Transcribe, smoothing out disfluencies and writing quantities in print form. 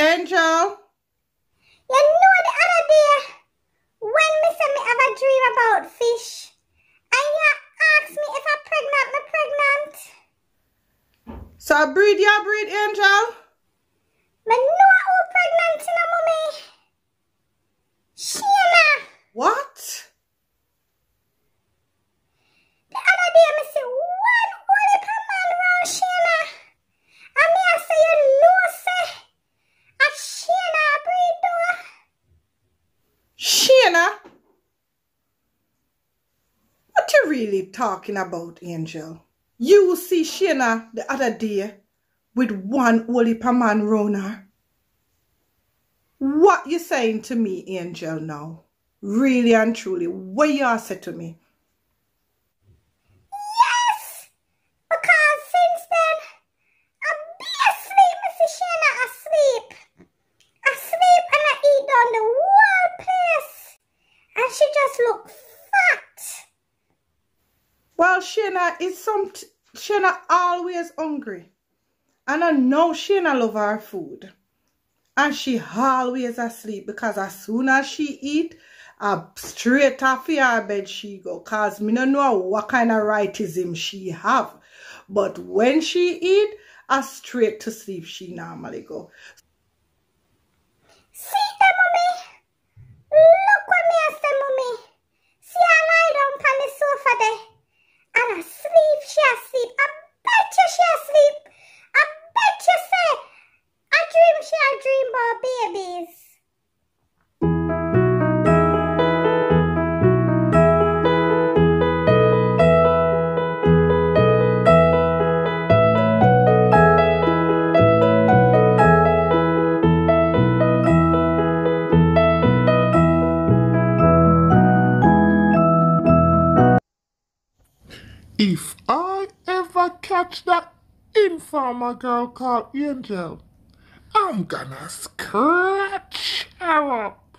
Angel. You know the other day, when me say me have a dream about fish, and you ask me if I'm pregnant. So you breed, Angel? Me know who pregnant, you know, mommy. Sheena. What? The other day, me see one holy man round Sheena. And me I say, you know, say, a Sheena breed though. Sheena? What you really talking about, Angel? You see Sheena the other day with one holy man round her. What you saying to me, Angel, now? Really and truly, what you say to me? Yes! Because since then, I be asleep, Mrs. Sheena, asleep. Asleep and I eat down the whole place. And she just look fat. Well, Sheena always hungry. And I know Sheena love her food. And she always asleep because as soon as she eat, straight off her bed she go. Cause me no know what kind of rightism she have. But when she eat, straight to sleep she normally go. See that, mommy? Look what me I say, mommy. See I lie down on the sofa there. And I sleep, she asleep. I bet you she asleep. I bet you say, I dream about babies. If I ever catch that informer girl called Angel, I'm gonna scratch her up.